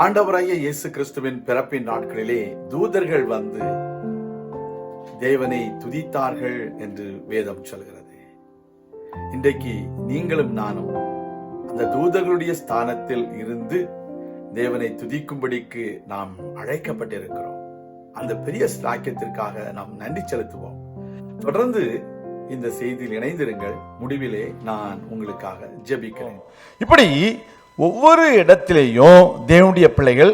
ஆண்டவராகிய இயேசு கிறிஸ்துவின் பிறப்பின் நாட்களிலே தூதர்கள் வந்து தேவனை துதித்தார்கள் என்று வேதம் சொல்கிறது. இன்றைக்கு நீங்களும் நானும் அந்த தூதர்களுடைய ஸ்தானத்தில் இருந்து தேவனை துதிக்கும்படிக்கு நாம் அழைக்கப்பட்டிருக்கிறோம். அந்த பெரிய ஸ்லாக்கியத்திற்காக நாம் நன்றி செலுத்துவோம். தொடர்ந்து இந்த செய்தியில் இணைந்திருங்கள். முடிவிலே நான் உங்களுக்காக ஜெபிக்கிறேன். இப்படி ஒவ்வொரு இடத்திலேயும் தேவனுடைய பிள்ளைகள்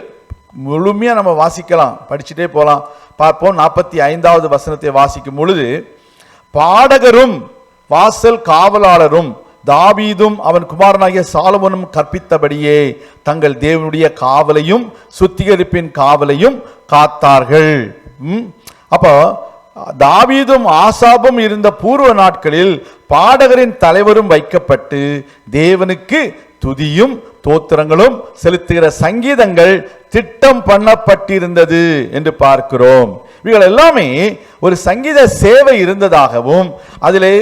முழுமையா நம்ம வாசிக்கலாம், படிச்சுட்டே போலாம். பார்ப்போம். 45வது வசனத்தை வாசிக்கும் பொழுது, பாடகரும் வாசல் காவலாளரும் தாவீதும் அவன் குமாரனாகிய சாலமோனும் கற்பித்தபடியே தங்கள் தேவனுடைய காவலையும் சுத்திகரிப்பின் காவலையும் காத்தார்கள். அப்போ தாவீதும் ஆசாபும் இருந்த பூர்வ நாட்களில் பாடகரின் தலைவரும் வைக்கப்பட்டு தேவனுக்கு துதியும் தோத்திரங்களும் செலுத்துகிற சங்கீதங்கள் திட்டம் பண்ணப்பட்டிருந்தது என்று பார்க்கிறோம். இவைகள் எல்லாமே ஒரு சங்கீத சேவை இருந்ததாகவும் அதிலே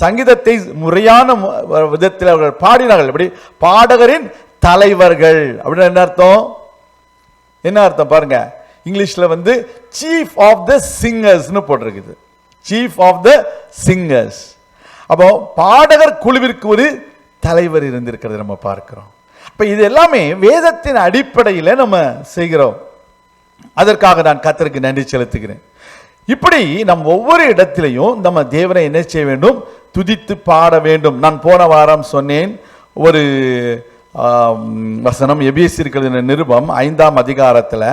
சங்கீதத்தை முறையான விதத்தில் அவர்கள் பாடினார்கள். எப்படி? பாடகரின் தலைவர்கள் அப்படின்னு என்ன அர்த்தம்? என்ன அர்த்தம் பாருங்க. இங்கிலீஷ்ல வந்து சீஃப் ஆஃப் த சிங்கர்ஸ்னு போட்டிருக்குது. Chief of the singers. அப்போ பாடகர் குழுவிற்கு ஒரு தலைவர் இருந்திருக்கிறது நம்ம பார்க்கிறோம். இப்ப இது எல்லாமே வேதத்தின் அடிப்படையில் நம்ம செய்கிறோம். அதற்காக நான் கர்த்தருக்கு நன்றி செலுத்துகிறேன். இப்படி நம் ஒவ்வொரு இடத்திலையும் நம்ம தேவனை என்ன செய்ய வேண்டும்? துதித்து பாட வேண்டும். நான் போன வாரம் சொன்னேன் ஒரு வசனம், எபேசியர் நிருபம் 5ஆம் அதிகாரத்தில்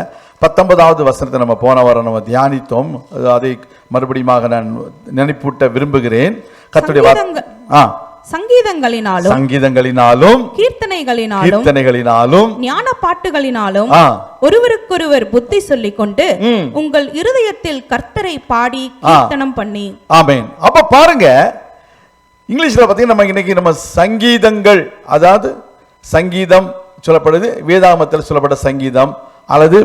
19வது வசனத்தை நம்ம போன வாரம் நம்ம தியானித்தோம். அதை மறுபடியும் நான் நினைப்பூட்ட விரும்புகிறேன். கர்த்தருடைய சங்கீதங்களினாலும் கீர்த்தனைகளினாலும் ஞான பாட்டுகளினாலும் ஒருவருக்கொருவர் புத்தி சொல்லிக் கொண்டு உங்கள் இருதயத்தில் கர்த்தரை பாடி கீர்த்தனம் பண்ணி. ஆமென். அப்ப பாருங்க, இங்கிலீஷ்ல பாத்தீங்கன்னா நம்ம இன்னைக்கு நம்ம சங்கீதங்கள், அதாவது சங்கீதம் சொல்லப்படுது, வேதாகமத்தில் சொல்லப்பட்ட சங்கீதம் அல்லது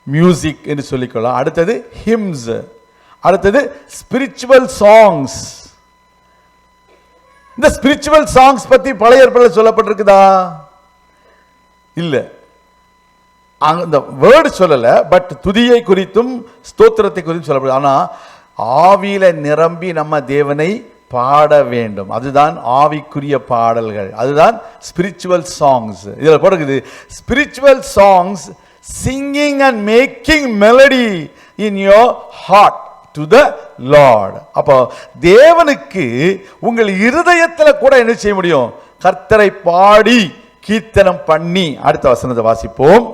மியூசிக் என்று சொல்லிக்கொள்ளலாம். அடுத்தது ஹிம்ஸ், அடுத்தது ஸ்பிரிச்சுவல் சாங்ஸ். இந்த ஸ்பிரிச்சுவல் சாங்ஸ் பத்தி பழைய ஏற்பாட்டில் சொல்லப்பட்டிருக்குதா? இல்ல, அந்த வேர்டு சொல்லல. பட் துதியை குறித்தும் ஸ்தோத்திரத்தை குறித்தும் சொல்லப்படுது. ஆனா ஆவியில நிரம்பி நம்ம தேவனை பாட வேண்டும். அதுதான் ஆவிக்குரிய பாடல்கள், அதுதான் ஸ்பிரிச்சுவல் சாங்ஸ். இதுல போடுறது spiritual songs singing and making melody in your heart to the Lord. அப்போ தேவனுக்கு உங்கள் இருதயத்தில் கூட என்ன செய்ய முடியும்? கர்த்தரை பாடி கீர்த்தனம் பண்ணி. அடுத்த வசனத்தை வாசிப்போம்.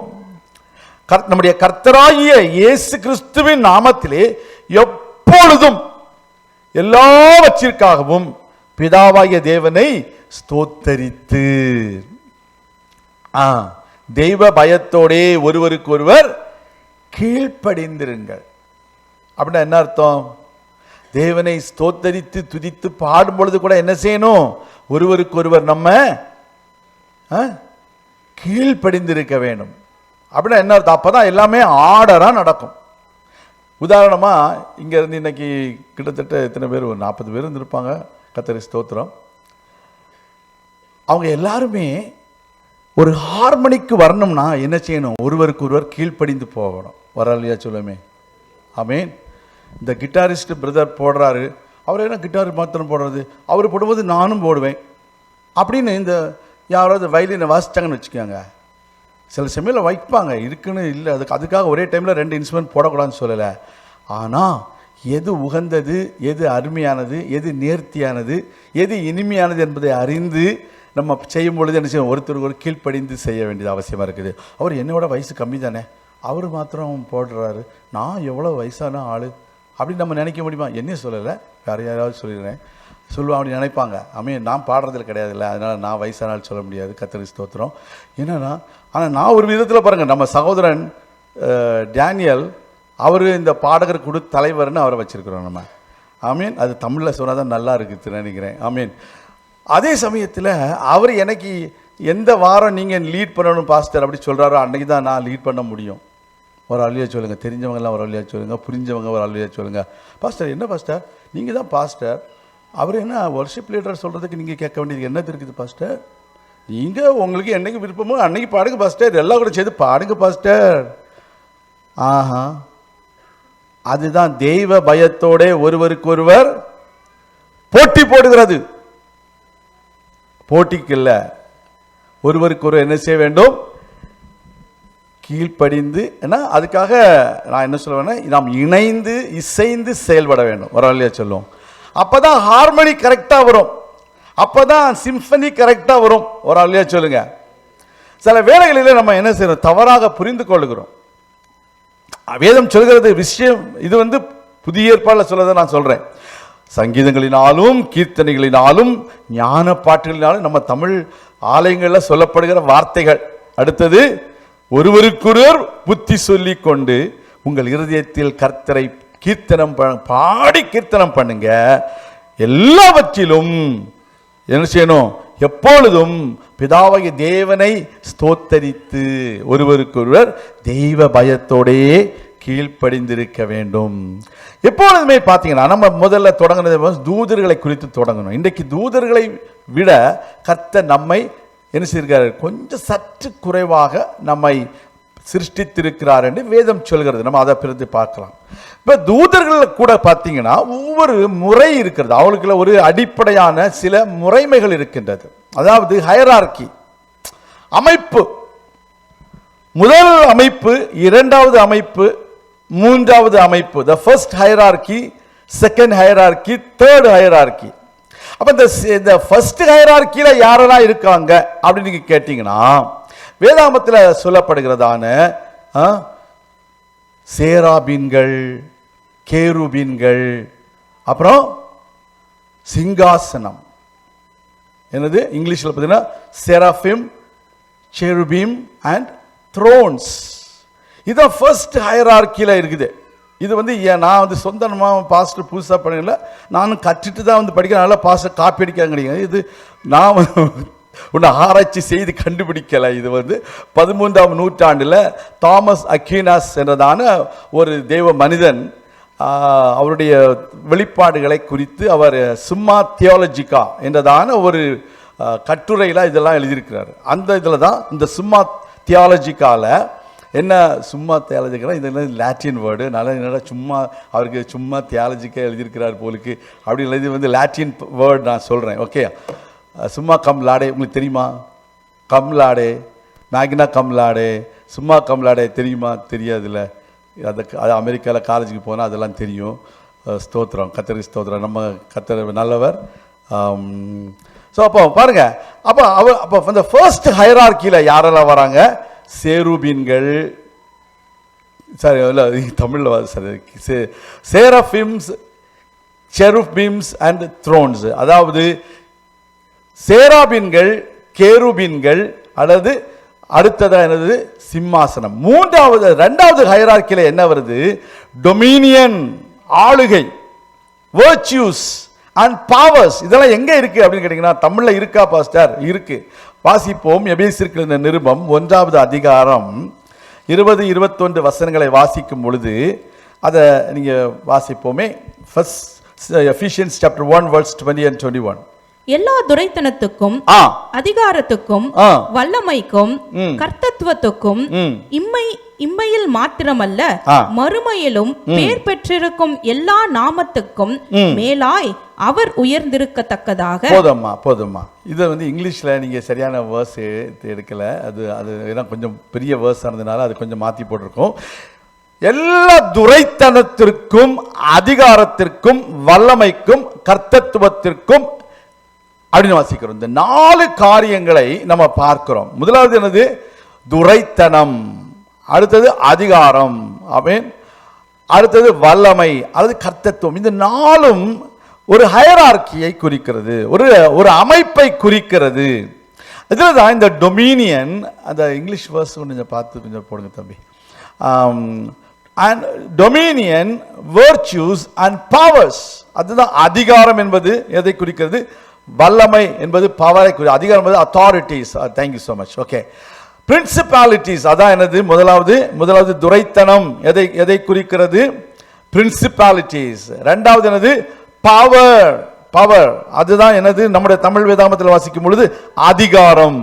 நம்முடைய கர்த்தராகிய இயேசு கிறிஸ்துவின் நாமத்திலே எப்பொழுதும் எல்லாவற்றிற்காகவும் பிதாவாகிய தேவனை ஸ்தோத்தரித்து தெய்வ பயத்தோடே ஒருவருக்கு ஒருவர் கீழ்ப்படிந்திருங்கள். அப்படின்னா என்ன அர்த்தம்? தேவனை ஸ்தோத்தரித்து துதித்து பாடும் பொழுது கூட என்ன செய்யணும்? ஒருவருக்கு ஒருவர் நம்ம கீழ்ப்படிந்திருக்க வேண்டும். அப்படின்னா என்ன அர்த்தம்? அப்பதான் எல்லாமே ஆர்டரா நடக்கும். உதாரணமா இங்க இருந்து இன்னைக்கு கிட்டத்தட்ட எத்தனை பேர்? ஒரு 40 பேர் இருந்திருப்பாங்க. கர்த்தருக்கு ஸ்தோத்திரம். அவங்க எல்லாருமே ஒரு ஹார்மனிக்கு வரணும்னா என்ன செய்யணும்? ஒருவருக்கு ஒருவர் கீழ்ப்படிந்து போகணும். வரலையா? சொல்லுமே. ஆமேன். இந்த கிட்டாரிஸ்ட் பிரதர் போடுறாரு, அவர் என்ன கிட்டார் மாத்திரம் போடுறது, அவர் போடும்போது நானும் போடுவேன் அப்படின்னு இந்த யாராவது வயலினை வாசிச்சாங்கன்னு வச்சுக்கோங்க. சில சமயம் வைப்பாங்க, இருக்குன்னு இல்லை. அதுக்காக ஒரே டைமில் 2 இன்ஸ்ட்ருமெண்ட் போடக்கூடாதுன்னு சொல்லலை. ஆனால் எது உகந்தது, எது அருமையானது, எது நேர்த்தியானது, எது இனிமையானது என்பதை அறிந்து நம்ம செய்யும் பொழுது என்ன செய்யும்? ஒருத்தருக்கு ஒரு கீழ்ப்படிந்து செய்ய வேண்டியது அவசியமாக இருக்குது. அவர் என்னோட வயசு கம்மி தானே, அவர் மாத்திரம் போடுறாரு, நான் எவ்வளோ வயசான ஆள் அப்படின்னு நம்ம நினைக்க முடியுமா? என்ன சொல்லலை, வேறு யாராவது சொல்லிடுறேன் சொல்லுவான் அப்படி நினைப்பாங்க. நான் பாடுறதில் கிடையாது இல்லை, அதனால் நான் வயசானால் சொல்ல முடியாது. கர்த்தருக்கு ஸ்தோத்திரம். என்னன்னா, ஆனால் நான் ஒரு விதத்தில் பாருங்கள், நம்ம சகோதரன் டேனியல் அவர் இந்த பாடகர் குழு தலைவர்னு அவரை வச்சிருக்கிறோம் நம்ம. அது தமிழில் சொன்னால் தான் நல்லா இருக்குது நினைக்கிறேன். அதே சமயத்தில் அவர் எனக்கு எந்த வாரம் நீங்கள் லீட் பண்ணணும் பாஸ்டர் அப்படி சொல்கிறாரோ அன்றைக்கி தான் நான் லீட் பண்ண முடியும். ஒரு அழியா சொல்லுங்கள், தெரிஞ்சவங்கெல்லாம் ஒரு அழியா சொல்லுங்கள், புரிஞ்சவங்க ஒரு அழியா சொல்லுங்கள். பாஸ்டர் என்ன பாஸ்டர், நீங்கள் தான் பாஸ்டர், அவர் என்ன வர்ஷிப் லீடர் சொல்கிறதுக்கு நீங்கள் கேட்க வேண்டியது என்ன இருக்குது பாஸ்டர்? நீங்க உங்களுக்கு என்னைக்கு விருப்பமோ அன்னைக்கு பாடுங்க பாஸ்டர், எல்லாம் கூட சேர்த்து பாடுங்க பாஸ்டர். ஆஹா, அதுதான் தெய்வ பயத்தோட ஒருவருக்கொருவர் போட்டி போடுகிறது. போட்டிக்கு இல்ல, ஒருவருக்கொருவர் என்ன செய்ய வேண்டும்? கீழ்ப்படிந்து. ஏன்னா அதுக்காக நான் என்ன சொல்லுவேன்னா, நாம் இணைந்து இசைந்து செயல்பட வேண்டும். ஒரு இல்லையா சொல்லுவோம். அப்பதான் ஹார்மனி கரெக்டா வரும், அப்பதான் சிம்பனி கரெக்டா வரும். ஒரு இல்லையா சொல்லுங்க. சில வேளைகளில் நம்ம என்ன செய்யறோம்? தவறாக புரிந்து கொள்கிறோம். வேதம் சொல்கிறது விஷயம் இது புதிய ஏற்பாடுல சொல்லதை நான் சொல்றேன். சங்கீதங்களினாலும் கீர்த்தனைகளினாலும் ஞான பாட்டுகளினாலும் நம்ம தமிழ் ஆலயங்களில் சொல்லப்படுகிற வார்த்தைகள். அடுத்தது, ஒருவருக்கொருவர் புத்தி சொல்லி கொண்டு உங்கள் இருதயத்தில் கர்த்தரை கீர்த்தனம் பாடி கீர்த்தனம் பண்ணுங்க. எல்லாவற்றிலும் என்ன செய்யணும்? எப்பொழுதும் பிதாவாகிய தேவனை ஸ்தோத்தரித்து ஒருவருக்கொருவர் தெய்வ பயத்தோடே கீழ்ப்படிந்திருக்க வேண்டும். எப்பொழுதுமே பார்த்தீங்கன்னா, நம்ம முதல்ல தொடங்கினது தூதர்களை குறித்து தொடங்கணும். இன்றைக்கு தூதர்களை விட கர்த்தர் நம்மை என்ன செய்கிறார்? கொஞ்சம் சற்று குறைவாக நம்மை சிருஷ்டித்திருக்கிறார் என்று வேதம் சொல்கிறது. நம்ம அதை பிறகு பார்க்கலாம். இப்போ தூதர்கள் கூட பார்த்தீங்கன்னா ஒவ்வொரு முறை இருக்கிறது. அவங்களுக்குள்ள ஒரு அடிப்படையான சில முறைமைகள் இருக்கின்றது. அதாவது ஹைரார்கி, அமைப்பு. முதல் அமைப்பு, இரண்டாவது அமைப்பு, மூன்றாவது அமைப்பு. The first hierarchy, second hierarchy, third hierarchy. அப்ப இந்த ஃபர்ஸ்ட் ஹைரார்கியில யாரெல்லாம் இருக்காங்க அப்படின்னு நீங்க கேட்டீங்கன்னா, வேதாகமத்தில் சொல்லப்படுகிறதான சேராபீன்கள், கேருபீன்கள், அப்புறம் சிங்காசனம். என்னது இங்கிலீஷ்ல பார்த்தீங்கன்னா செராஃபிம், செருபீம் அண்ட் த்ரோன்ஸ். இதுதான் ஃபர்ஸ்ட் ஹைரார்கியில இருக்குது. இது நான் சொந்தமாக பாஸ்டர் புதுசாக பண்ணல, நானும் கற்றுட்டு தான் படிக்கிறனால பாஸ்டர் காப்பி அடிக்க கிடையாது. இது நான் ஒன்று ஆராய்ச்சி செய்து கண்டுபிடிக்கலை. இது 13ஆம் நூற்றாண்டில் தாமஸ் அக்வீனாஸ் என்றதான ஒரு தெய்வ மனிதன் அவருடைய வெளிப்பாடுகளை குறித்து அவர் சும்மா தியாலஜிக்கா என்றதான ஒரு கட்டுரையில் இதெல்லாம் எழுதியிருக்கிறார். அந்த இதில் தான் இந்த சும்மா தியாலஜிக்கால என்ன, சும்மா தியாலஜிக்கா இது லாட்டின் வேர்டு. நல்லா என்னடா சும்மா அவருக்கு சும்மா தியாலஜிக்காக எழுதியிருக்கிறார் போலுக்கு அப்படின்னு இது லாட்டின் வேர்டு நான் சொல்கிறேன். ஓகே, சும்மா கம்லாடே உங்களுக்கு தெரியுமா? கம்லாடே, மேக்னா கம்லாடே, சும்மா கம்லாடே தெரியுமா? தெரியாதுல்ல. அது அமெரிக்காவில் காலேஜுக்கு போனால் அதெல்லாம் தெரியும். ஸ்தோத்திரம், கத்தருக்கு ஸ்தோத்திரம். நம்ம கத்தர் நல்லவர். ஸோ அப்போ பாருங்க, அப்போ இந்த ஃபர்ஸ்ட் ஹைரார்கியில் யாரெல்லாம் வராங்க? சேருபீன்கள், சரி இல்லை தமிழில் சரி, சேரஃபிம்ஸ், செருபீம்ஸ் அண்ட் த்ரோன்ஸ். அதாவது சேராபீன்கள், கேருபீன்கள், அல்லது அடுத்ததா என்னது? சிம்மாசனம். இரண்டாவது ஹைரார்கியில என்ன வருது? டொமினியன், ஆளுகை, வர்ச்சுஸ் அண்ட் பவர்ஸ். இதெல்லாம் எங்க இருக்கு அப்படின்னு கேட்டீங்கன்னா, தமிழ்ல இருக்கா பாஸ்டர்? இருக்கு. வாசிப்போம். எபேசியருக்கு நிருபம் 1ஆவது அதிகாரம் 20-21 வசனங்களை வாசிக்கும் பொழுது அதை நீங்க வாசிப்போமே. Ephesians chapter 1 verse 20 and 21. எல்லா துரைத்தனத்துக்கும், அதிகாரத்துக்கும், வல்லமைக்கும், கர்த்தத்துவத்துக்கும் இம்மையில் மாத்திரமல்ல மறுமையிலும் பேர் பெற்றிருக்கும் எல்லா நாமத்துக்கும் மேலாய் அவர் உயர்ந்திருக்கத்தக்கதாக. போதும்மா. இது இங்கிலீஷ்ல நீங்க சரியான வேர்ஸ் எடுக்கல. அது கொஞ்சம் பெரிய வேர்ஸ் ஆனதுனால அது கொஞ்சம் மாத்தி போட்டிருக்கோம். எல்லா துரைத்தனத்திற்கும், அதிகாரத்திற்கும், வல்லமைக்கும், கர்த்தத்துவத்திற்கும் அப்படின்னு வாசிக்கிறோம். இந்த 4 காரியங்களை நம்ம பார்க்கிறோம். முதலாவது என்னது? துரைத்தனம். அடுத்தது அதிகாரம், ஆமென். அடுத்தது வல்லமை அல்லது கர்த்தத்துவம். இந்த 4ம் ஒரு ஹைரார்கியை குறிக்கிறது, ஒரு அமைப்பை குறிக்கிறது. இதில் தான் இந்த டொமினியன், அந்த இங்கிலீஷ் வேர்ஸ் கொஞ்சம் பார்த்து கொஞ்சம் போடுங்க தம்பி. And dominion, virtues and powers. அதுதான் அதிகாரம் என்பது எதை குறிக்கிறது? வல்லமை என்பது பவரை குறி, அதிகாரம் என்பது authorities. Thank you so much. Okay, principalities அதான் என்னது? முதலாவது துரைத்தனம் எதை குறிக்கிறது? பிரின்சிபாலிட்டிஸ். இரண்டாவது என்னது? பவர். அதுதான் என்னது? நம்முடைய தமிழ் வேதாகமத்தில் வாசிக்கும் பொழுது அதிகாரம்.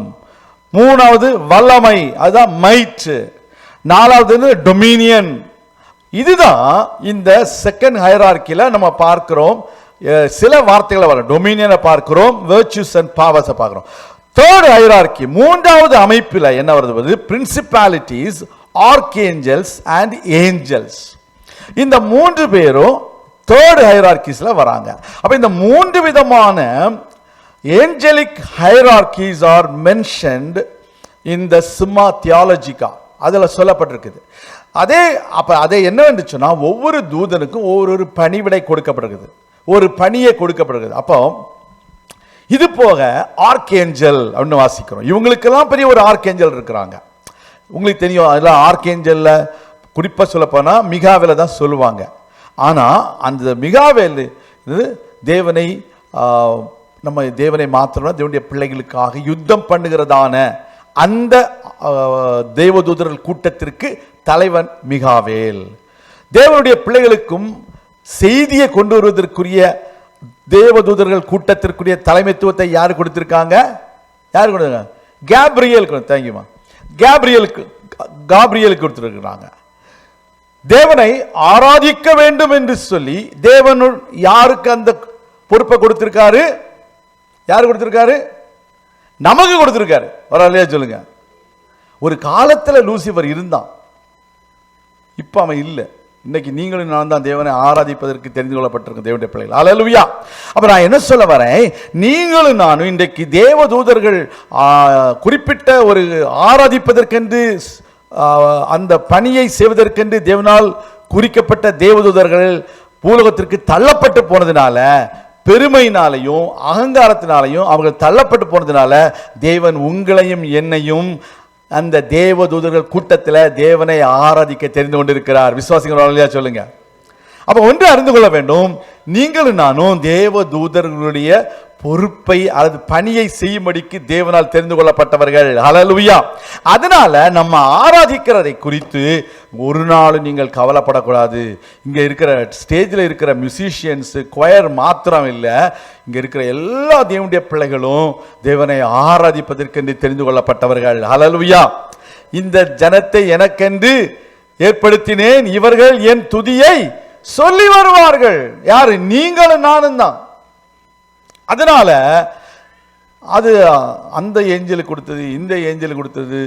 மூணாவது வல்லமை, அதுதான் மைட். நாலாவது டொமினியன். இதுதான் இந்த செகண்ட் ஹைரார்க்கில நம்ம பார்க்கிறோம். சில வார்த்தைகளை வர டொமினியனை பார்க்கிறோம், வெர்ச்சுஸ் அண்ட் பவர்ஸை பார்க்கிறோம். தேர்ட் ஹைரார்க்கி, மூன்றாவது அமைப்பில் என்ன வருது? Principalities, archangels and angels. இந்த மூன்று பேரும் தேர்ட் ஹைரார்க்கிஸ்ல வராங்க. அப்ப இந்த மூன்று விதமான ஏஞ்சலிக் ஹைரார்க்கிஸ் ஆர் மென்ஷன்ட் இன் த சும்மா தியாலஜிகா, அதில் சொல்லப்பட்டிருக்குது. அதை என்னவென்று சொன்னா, ஒவ்வொரு தூதனுக்கும் ஒவ்வொரு பணிவிடை கொடுக்கப்படுகிறது, ஒரு பணியை கொடுக்கப்படுகிறது. அப்போ இது போக ஆர்க்ஏஞ்சல் அப்படின்னு வாசிக்கிறோம். இவங்களுக்கெல்லாம் பெரிய ஒரு ஆர்க்ஏஞ்சல் இருக்கிறாங்க. உங்களுக்கு தெரியும், அதெல்லாம் ஆர்க்ஏஞ்சல்ல குறிப்பாக சொல்லப்போனா மிகாவேல தான் சொல்லுவாங்க. ஆனால் அந்த மிகாவேல் தேவனை நம்ம தேவனை மாத்திரம் தேவனுடைய பிள்ளைகளுக்காக யுத்தம் பண்ணுகிறதான அந்த தேவதூதர்கள் கூட்டத்திற்கு தலைவன் மிகாவேல். தேவனுடைய பிள்ளைகளுக்கும் செய்தியை கொண்டு வருவதற்குரிய தேவதூதர்கள் கூட்டத்திற்குரிய தலைமைத்துவத்தை யாரு கொடுத்திருக்காங்க? யாரு கொடுத்தாங்க? கேப்ரியலுக்கு. தேங்க்யூமா. காப்ரியலுக்கு கொடுத்திருக்கிறாங்க. தேவனை ஆராதிக்க வேண்டும் என்று சொல்லி தேவன் யாருக்கு அந்த பொறுப்பை கொடுத்திருக்காரு? யாரு கொடுத்திருக்காரு? நமக்கு கொடுத்திருக்காரு. வரலையா சொல்லுங்க. ஒரு காலத்தில் லூசிபர் இருந்தான், இப்ப அவன் இல்லை. இன்னைக்கு நீங்களும் நான் தான் தேவனை ஆராதிப்பதற்கு தெரிந்து கொள்ளப்பட்டிருக்க தேவனுடைய பிள்ளைகள். அல்லேலூயா. அப்ப நான் என்ன சொல்ல வரேன், நீங்களும் நானும் இன்றைக்கு தேவ தூதர்கள் குறிப்பிட்ட ஒரு ஆராதிப்பதற்கென்று அந்த பணியை செய்வதற்கென்று தேவனால் குறிக்கப்பட்ட தேவதூதர்கள் பூலோகத்திற்கு தள்ளப்பட்டு போனதுனால, பெருமையினாலையும் அகங்காரத்தினாலையும் அவர்கள் தள்ளப்பட்டு போனதுனால தேவன் உங்களையும் என்னையும் அந்த தேவதூதர்கள் கூட்டத்தில் தேவனை ஆராதிக்க தெரிந்து கொண்டிருக்கிறார். விசுவாசிகள் சொல்லுங்க. அப்ப ஒன்று அறிந்து கொள்ள வேண்டும், நீங்களும் நானும் தேவதூதர்களுடைய பொறுப்பை அல்லது பணியை செய்யும்படிக்கு தேவனால் தெரிந்து கொள்ளப்பட்டவர்கள். ஹல்லேலூயா. அதனால நம்ம ஆராதிக்கிறதை குறித்து ஒரு நாள் நீங்கள் கவலைப்படக்கூடாது. இங்க இருக்கிற ஸ்டேஜில் இருக்கிற மியூசிஷியன்ஸ், கொயர் மாத்திரம் இல்லை, இங்க இருக்கிற எல்லா தேவனுடைய பிள்ளைகளும் தேவனை ஆராதிப்பதற்கென்று தெரிந்து கொள்ளப்பட்டவர்கள். ஹல்லேலூயா. இந்த ஜனத்தை எனக்கென்று ஏற்படுத்தினேன், இவர்கள் என் துதியை சொல்லி வருவார்கள். யாரு? நீங்களும் நானும் தான். அதனால அது அந்த ஏஞ்சல் கொடுத்தது, இந்த ஏஞ்சல் கொடுத்தது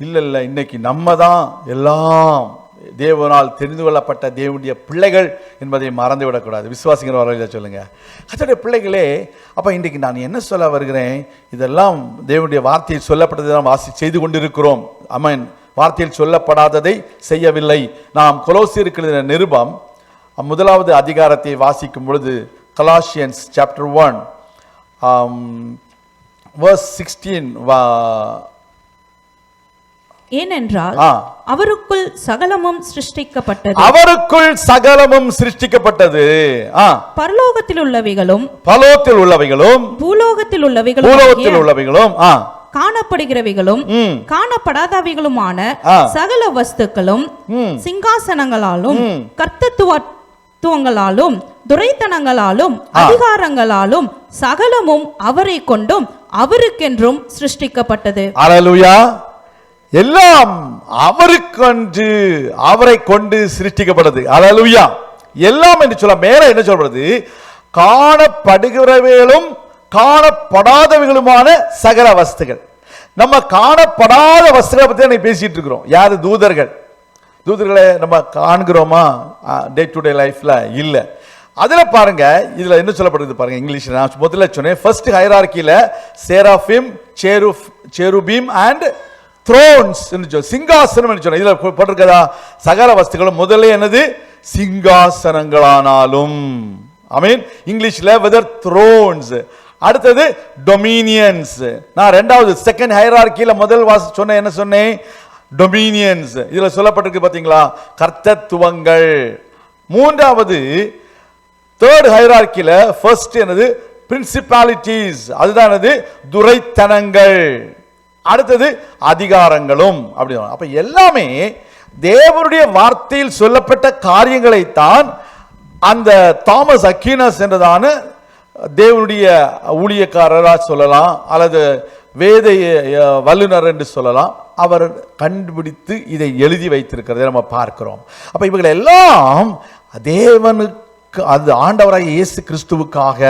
இல்லை. இன்னைக்கு நம்ம தான் எல்லாம் தேவனால் தெரிந்து கொள்ளப்பட்ட தேவனுடைய பிள்ளைகள் என்பதை மறந்து விடக்கூடாது. விசுவாசிக்கிற வரையில சொல்லுங்க. அதோடைய பிள்ளைகளே, அப்ப இன்றைக்கு நான் என்ன சொல்ல வருகிறேன், இதெல்லாம் தேவனுடைய வார்த்தையில் சொல்லப்பட்டதை செய்து கொண்டிருக்கிறோம். ஆமென். வார்த்தையில் சொல்லப்படாததை செய்யவில்லை. நாம் கொலோசியருக்கு நிருபம் 1வது அதிகாரத்தை வாசிக்கும் பொழுது, Colossians chapter 1 verse 16, ஏனென்றால் அவருக்குள் சகலமும் சிருஷ்டிக்கப்பட்டது. அவருக்குள் சகலமும் சிருஷ்டிக்கப்பட்டது. பரலோகத்தில் உள்ளவைகளும் பூலோகத்தில் உள்ளவைகளும் காணப்படுகிறவைகளும் காணப்படாதவைகளுமான சகல வஸ்துக்களும் சிங்காசனங்களாலும் கர்த்தத்துவங்களாலும் துரைத்தனங்களாலும் அதிகாரங்களாலும் சகலமும் அவரை கொண்டும் அவருக்கென்றும் சிருஷ்டிக்கப்பட்டது. அல்லேலூயா. எல்லாம் அவருக்கென்று அவரை கொண்டு சிருஷ்டிக்கப்பட்டது. அல்லேலூயா. எல்லாம் என்று சொல்ல மேல என்ன சொல்றது? காணப்படுகிறவைகளும் காணப்படாதவைகளுமான சகல வஸ்துகள். நம்ம காணப்படாத வஸ்துகளை பத்தி பேசிட்டு இருக்கிறோம். யாரு? தூதர்களை நம்ம காண்கிறோமா டே டு டே லைஃப்ல? இல்ல. அதுல பாருங்க, இதுல என்ன சொல்லப்படுது பாருங்க. இங்கிலீஷ்ல நான் முதல்ல சொன்னேன், ஃபர்ஸ்ட் ஹைரார்க்கில சேராஃபிம், சேருபீம் அண்ட் த்ரோன்ஸ் சிங்காசனம் என்று சொன்ன. இதுல போட்டிருக்கதா சகல வஸ்துகளும். முதல்ல என்னது? சிங்காசனங்களானாலும். ஆமென். இங்கிலீஷ்ல வெதர் த்ரோன்ஸ். அடுத்தது டொமினியன்ஸ். நான் ரெண்டாவது செகண்ட் ஹைரார்க்கில முதல் சொன்ன என்ன சொன்னேன்? டொமினியன்ஸ். இதுல சொல்லப்பட்டிருக்கு பாத்தீங்களா? கர்த்தத்துவங்கள். மூன்றாவது தேர்ட் ஹைரார்க்கில ஃபர்ஸ்ட் என்னது? பிரின்சிபாலிட்டிஸ். அதுதான் என்னது? துரைத்தனங்கள். அடுத்தது அதிகாரங்களும். அப்படி. அப்ப எல்லாமே தேவனுடைய வார்த்தையில் சொல்லப்பட்ட காரியங்களை தான் அந்த தாமஸ் அக்வீனஸ் என்றதான தேவனுடைய ஊழியக்காரரா சொல்லலாம், அல்லது வேத வல்லுனர் என்று சொல்லலாம், அவர் கண்டுபிடித்து இதை எழுதி வைத்திருக்கிறதை நம்ம பார்க்கிறோம். அப்ப இவர்கள் எல்லாம் தேவனுக்கு, அது ஆண்டவராகிய இயேசு கிறிஸ்துவுக்காக,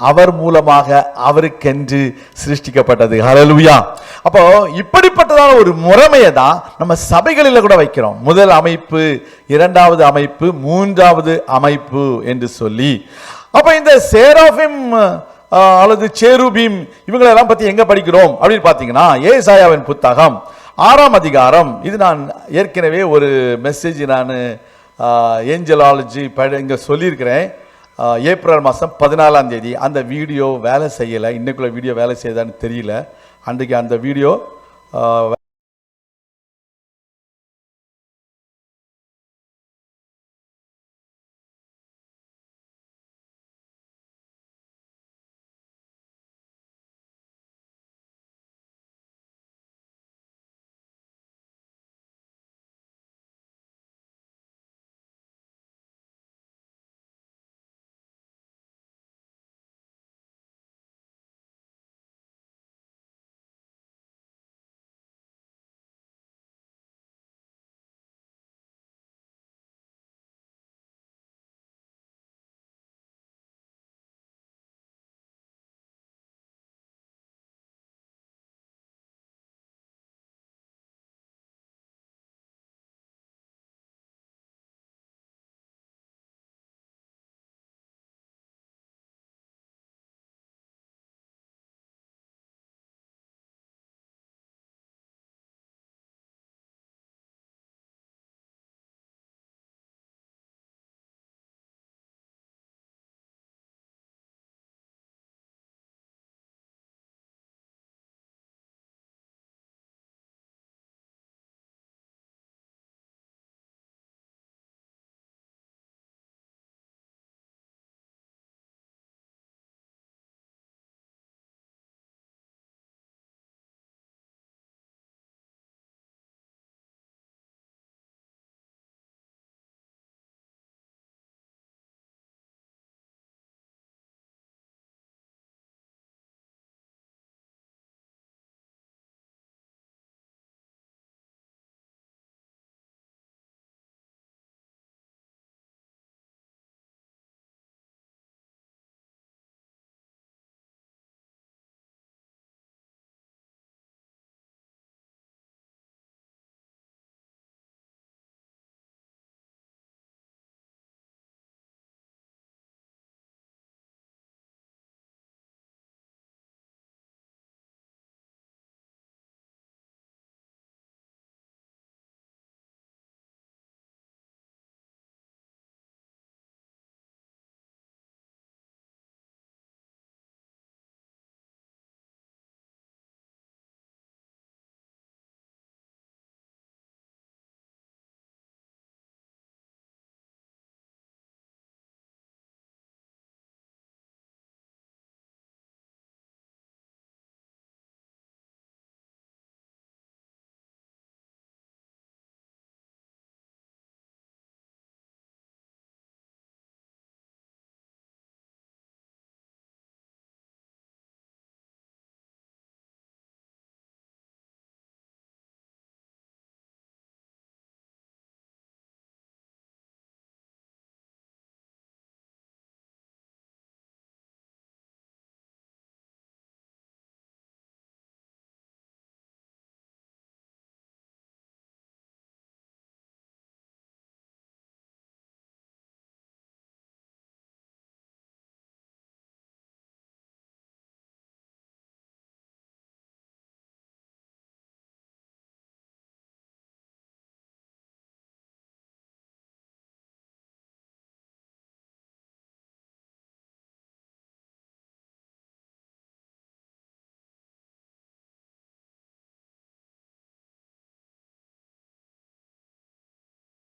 அவர் மூலமாக, அவருக்கென்று சிருஷ்டிக்கப்பட்டது. ஹல்லேலூயா. அப்போ இப்படிப்பட்டதான ஒரு முறைமையை தான் நம்ம சபைகளில் கூட வைக்கிறோம். முதல் அமைப்பு, இரண்டாவது அமைப்பு, மூன்றாவது அமைப்பு என்று சொல்லி. அப்ப இந்த சேராபிம் அல்லது சேருபீம் இவங்களெல்லாம் பத்தி எங்க படிக்கிறோம் அப்படின்னு பாத்தீங்கன்னா, ஏசாயாவின் புத்தகம் 6ஆம் அதிகாரம். இது நான் ஏற்கனவே ஒரு மெசேஜ் நான் ஏஞ்சலாலஜி இங்க சொல்லியிருக்கிறேன். ஏப்ரல் மாதம் 14ஆம் தேதி அந்த வீடியோ வேலை செய்யலை. இன்னைக்குள்ள வீடியோ வேலை செய்யுதான்னு தெரியல. அன்றைக்கு அந்த வீடியோ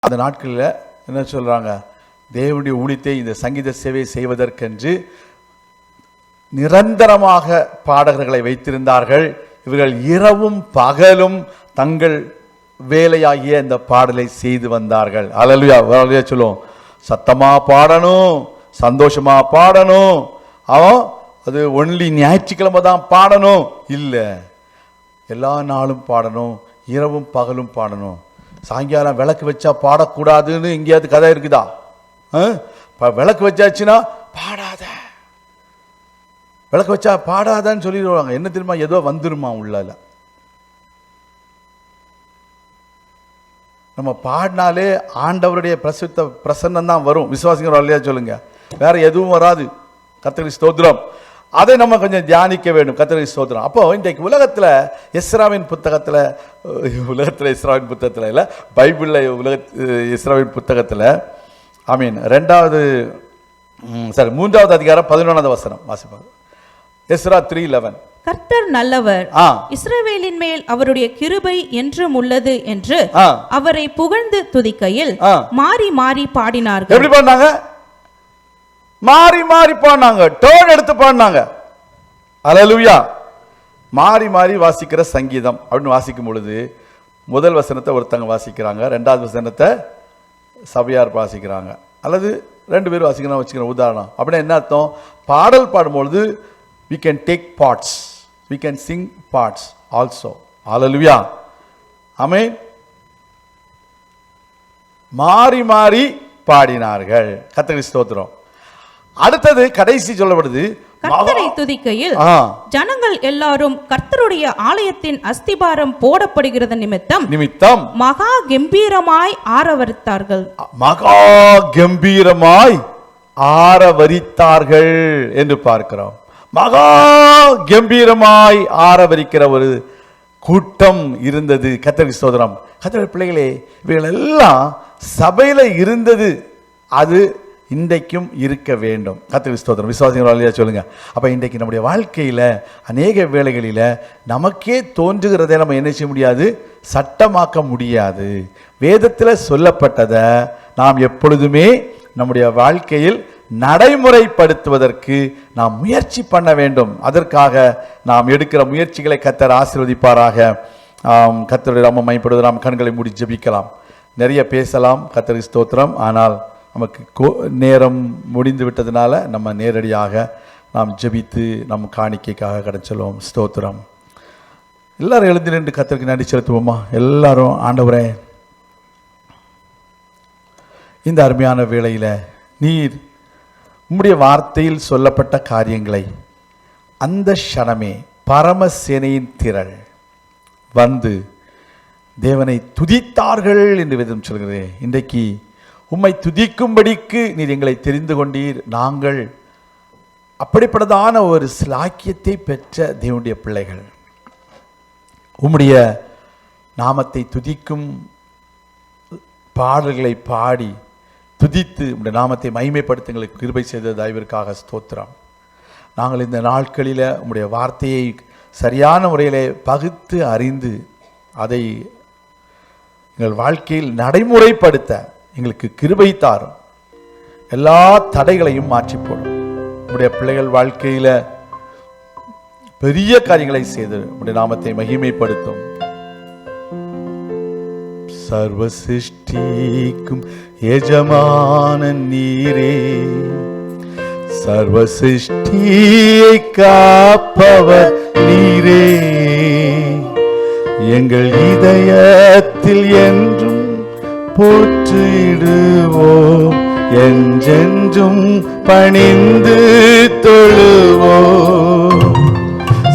அந்த நாட்களில் என்ன சொல்றாங்க, தேவனுடைய ஊழியத்தை இந்த சங்கீத சேவை செய்வதற்கென்று நிரந்தரமாக பாடகர்களை வைத்திருந்தார்கள். இவர்கள் இரவும் பகலும் தங்கள் வேலையாகிய இந்த பாடலை செய்து வந்தார்கள். அல்லேலூயா சொல்லுவோம். சத்தமா பாடணும், சந்தோஷமா பாடணும். அவன் அது ஒன்லி ஞாயிற்றுக்கிழமை தான் பாடணும் இல்லை. எல்லா நாளும் பாடணும், இரவும் பகலும் பாடணும். சாயங்காலம் விளக்கு வச்சா பாடக்கூடாதுன்னு எங்கேயாவது கதை இருக்குதா? விளக்கு வச்சாச்சுன்னா பாடாத, விளக்கு வச்சா பாடாதான்னு சொல்லிடுவாங்க. என்ன தெரியுமா? ஏதோ வந்துருமா உள்ளால. நம்ம பாடினாலே ஆண்டவருடைய பிரசன்னம் தான் வரும். விசுவாசிங்க இல்லையா சொல்லுங்க? வேற எதுவும் வராது. கர்த்தருக்கு ஸ்தோத்திரம். அதை நம்ம கொஞ்சம் தியானிக்க வேண்டும். கர்த்தருக்கு ஸ்தோத்திரம். அப்போ இன்றைக்கு உலகத்தில் எஸ்ராவின் புத்தகத்தில் இல்லை, பைபிளில் எஸ்ராவின் புத்தகத்தில் மூன்றாவது அதிகாரம் 11வது வசனம் வாசிப்பாங்க. எஸ்ரா 3:11. கர்த்தர் நல்லவர், இஸ்ரவேலின் மேல் அவருடைய கிருபை என்றும் உள்ளது என்று அவரை புகழ்ந்து துதிக்கையில் மாறி மாறி பாடினார்கள். எப்படி பாடினாங்க? மாறி மாறி பாடினாங்க, டோன் எடுத்து பாடினாங்க. அல்லேலூயா. மாறி மாறி வாசிக்கிற சங்கீதம் அப்படின்னு வாசிக்கும் பொழுது முதல் வசனத்தை ஒருத்தங்க வாசிக்கிறாங்க, ரெண்டாவது வசனத்தை சபையார் வாசிக்கிறாங்க, அல்லது 2 பேர் வாசிக்கிறோம் வச்சுக்கிறோம். உதாரணம் அப்படின்னா என்ன அர்த்தம்? பாடல் பாடும்பொழுது we can take parts, we can sing parts also. Hallelujah. Amen. மாறி மாறி பாடினார்கள். கர்த்தருக்கு ஸ்தோத்திரம். அடுத்தது கடைசி சொல்லப்படுது, கர்த்தரை துதிக்கையில் ஜனங்கள் எல்லாரும் கர்த்தருடைய ஆலயத்தின் அஸ்திபாரம் போடப்படுகிறது நிமித்தம் மகா கம்பீரமாய் ஆரவரித்தார்கள். மகா கம்பீரமாய் ஆரவரித்தார்கள் என்று பார்க்கிறோம். மகா கம்பீரமாய் ஆரவரிக்கிற ஒரு கூட்டம் இருந்தது. கர்த்தருக்கு ஸ்தோத்திரம். கர்த்தருடைய பிள்ளைகளே, இவைகள் எல்லாம் சபையில இருந்தது, அது இன்றைக்கும் இருக்க வேண்டும். கர்த்தருக்கு ஸ்தோத்திரம். விசுவாசிகள் சொல்லுங்க. அப்ப இன்றைக்கு நம்முடைய வாழ்க்கையில அநேக வேளைகளில நமக்கே தோன்றுகிறதை நம்ம என்ன செய்ய முடியாது? சட்டமாக்க முடியாது. வேதத்தில் சொல்லப்பட்டதை நாம் எப்பொழுதுமே நம்முடைய வாழ்க்கையில் நடைமுறைப்படுத்துவதற்கு நாம் முயற்சி பண்ண வேண்டும். அதற்காக நாம் எடுக்கிற முயற்சிகளை கர்த்தர் ஆசீர்வதிப்பாராக. கர்த்தருடைய நாமம் மகிமைப்படுவது. நாம் கண்களை மூடி ஜெபிக்கலாம். நிறைய பேசலாம். கர்த்தருக்கு ஸ்தோத்திரம். ஆனால் நமக்கு நேரம் முடிந்து விட்டதுனால நம்ம நேரடியாக நாம் ஜெபித்து நம் காணிக்கைக்காக கடச்சொல்வோம். ஸ்தோத்திரம். எல்லாரும் எழுந்து நின்று கர்த்தருக்கு நன்றி செலுத்துவோமா? எல்லாரும் ஆண்டவரே, இந்த அருமையான வேளையில நீர் உம்முடைய வார்த்தையில் சொல்லப்பட்ட காரியங்களை அந்த க்ஷணமே பரமசேனையின் திரள் வந்து தேவனை துதித்தார்கள் என்று வேதம் சொல்கிறது. இன்றைக்கு உம்மை துதிக்கும்படிக்கு நீர் எங்களை தெரிந்து கொண்டீர். நாங்கள் அப்படிப்பட்டதான ஒரு சிலாக்கியத்தை பெற்ற தேவனுடைய பிள்ளைகள். உம்முடைய நாமத்தை துதிக்கும் பாடல்களை பாடி துதித்து உம்முடைய நாமத்தை மகிமைப்படுத்த எங்களுக்கு கிருபை செய்த தயவிற்காக ஸ்தோத்திரம். நாங்கள் இந்த நாட்களில் உம்முடைய வார்த்தையை சரியான முறையிலே பகுத்து அறிந்து அதை எங்கள் வாழ்க்கையில் நடைமுறைப்படுத்த எங்களுக்கு கிருபை தாரும். எல்லா தடைகளையும் மாற்றி போடும். உடைய பிள்ளைகள் வாழ்க்கையில பெரிய காரியங்களை செய்து உடைய நாமத்தை மகிமைப்படுத்தும். சர்வ சிருஷ்டிக்கும் எஜமான நீரே, சர்வ சிருஷ்டியை காப்பவர் நீரே, எங்கள் இதயத்தில் என்றும் போற்றிடுவோம், என்றென்றும் பணிந்து தொழுவோம்.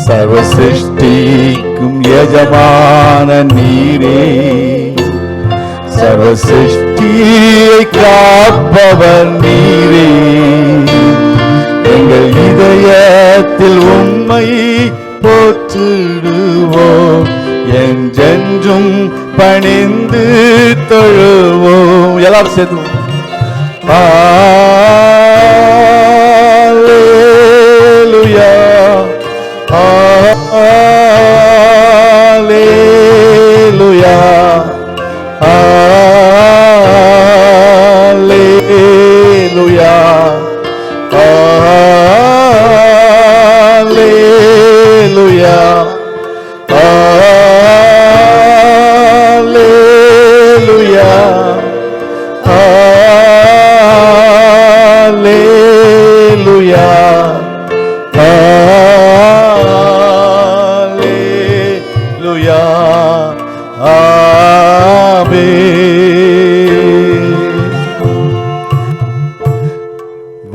சர்வ சிருஷ்டிக்கும் எஜமான நீரே, சர்வ சிருஷ்டியை காப்பவர் நீரே, எங்கள் இதயத்தில் உம்மை போற்றிடுவோம், என்றென்றும் பணிந்து தொழுவோம். எல்லாரும் சேர்ந்து ஹல்லேலூயா, ஹல்லேலூயா, ஹல்லேலூயா, ஹல்லேலூயா, ஹல்லேலூயா,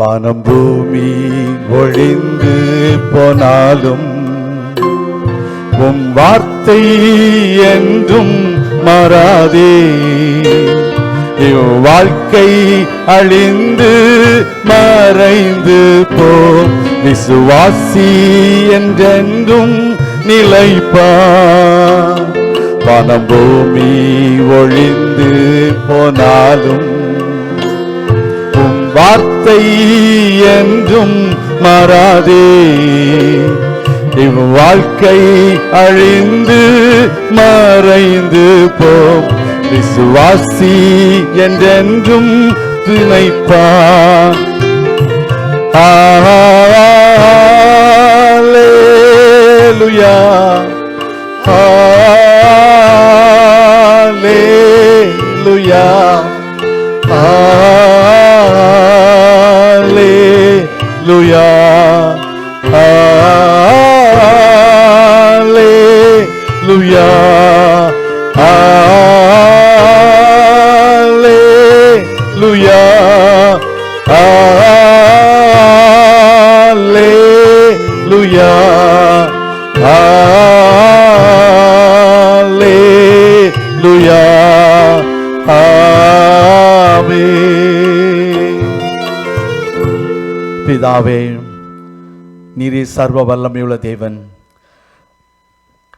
வானம் பூமி ஒழிந்து போனாலும் உம் வார்த்தை என்றும் மாறாதே. வாழ்க்கை அழிந்து மறைந்து போம், விசுவாசி என்றென்றும் நிலைப்பான். வானம் பூமி ஒழிந்து போனாலும் உம் வார்த்தை என்றும் மாறாதே. வாழ்க்கை அழிந்து மறைந்து போம், விசுவாசி என்றென்றும் நிலைப்பான். ஹல்லேலூயா, ஹல்லேலூயா, ஹல்லேலூயா, ஹல்லேலூயா, ஹல்லேலூயா, ஹல்லேலூயா, ஹல்லேலூயா, ஆமென். பிதாவே, நீரே சர்வ வல்லமையுள்ள தேவன்.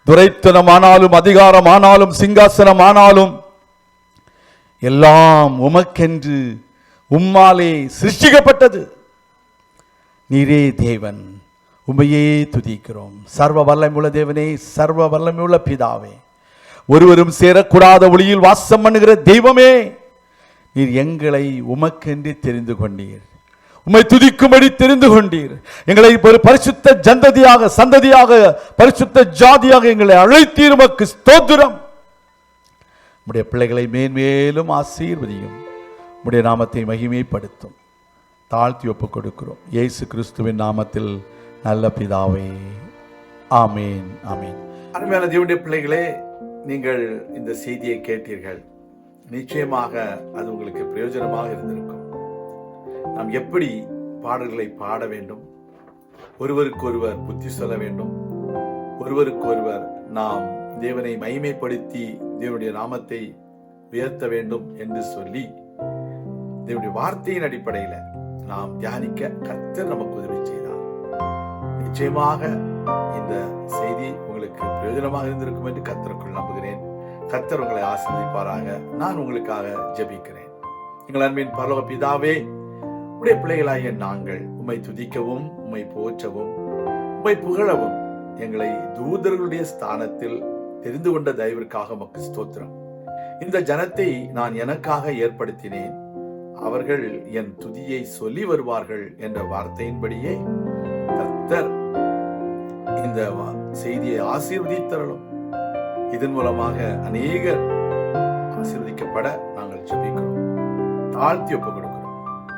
துரைத்தனமானாலும் அதிகாரமானாலும் சிங்காசனமானாலும் எல்லாம் உமக்கென்று உம்மாலே சிருஷ்டிக்கப்பட்டது. நீரே தேவன், உம்மையே துதிக்கிறோம். சர்வ வல்லமையுள்ள தேவனே, சர்வ வல்லமையுள்ள பிதாவே, ஒருவரும் சேரக்கூடாத ஒளியில் வாசம் பண்ணுகிற தெய்வமே, நீர் எங்களை உமக்கென்று தெரிந்து கொண்டீர். உம்மை துதிக்கும்படி தெரிந்து கொண்டீர். எங்களை ஒரு பரிசுத்த சந்ததியாக பரிசுத்த ஜாதியாக எங்களை அழைத்தீர். உமக்கு ஸ்தோத்திரம். உம்முடைய பிள்ளைகளை மேன்மேலும் ஆசீர்வதியும், உம்முடைய நாமத்தை மகிமைப்படுத்தும். தாழ்த்தி ஒப்புக் கொடுக்கிறோம் இயேசு கிறிஸ்துவின் நாமத்தில் நல்ல பிதாவே, ஆமேன், ஆமேன். அருமையான தேவனுடைய பிள்ளைகளே, நீங்கள் இந்த செய்தியை கேட்டீர்கள். நிச்சயமாக அது உங்களுக்கு பிரயோஜனமாக இருந்திருக்கும். நாம் எப்படி பாடல்களை பாட வேண்டும், ஒருவருக்கொருவர் புத்தி சொல்ல வேண்டும், ஒருவருக்கொருவர் நாம் தேவனை மகிமைப்படுத்தி தேவனுடைய நாமத்தை உயர்த்த வேண்டும் என்று சொல்லி தேவனுடைய வார்த்தையின் அடிப்படையில் நாம் தியானிக்க கர்த்தர் நமக்கு உதவி செய்தார். நிச்சயமாக இந்த செய்தி உங்களுக்கு பிரயோஜனமாக இருந்திருக்கும் என்று கர்த்தருக்குள் நம்புகிறேன். கர்த்தர் உங்களை ஆசீர்வதிப்பாராக. நான் உங்களுக்காக ஜெபிக்கிறேன். எங்கள் அன்பின் பரலோக பிதாவே, உம்முடைய பிள்ளைகளாகிய நாங்கள் உம்மை துதிக்கவும், உம்மை போற்றவும், உம்மை புகழவும் எங்களை தூதர்களுடைய ஸ்தானத்தில் தெரிந்து கொண்ட தயவிற்காக உமக்கு ஸ்தோத்திரம். இந்த ஜனத்தை நான் எனக்காக ஏற்படுத்தினேன், அவர்கள் என் துதியை சொல்லி வருவார்கள் என்ற வார்த்தையின்படியே கர்த்தர் இந்த செய்தியை ஆசீர்வதித்தரலும். இதன் மூலமாக அநேகர் ஆசீர்வதிக்கப்பட நாங்கள் ஜெபிக்கிறோம். தாழ்த்தி ஒப்புக் கொடுக்கிறோம்.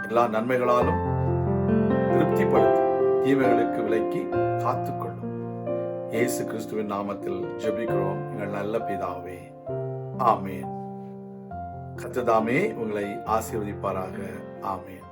எல்லா நன்மைகளாலும் திருப்திப்படுத்தும், தீமைகளுக்கு விலக்கி காத்துக்கொள்ளும். இயேசு கிறிஸ்துவின் நாமத்தில் ஜெபிக்கிறோம் எங்கள் நல்ல பிதாவே, ஆமேன். கர்த்தர் தாமே உங்களை ஆசீர்வதிப்பாராக. ஆமேன்.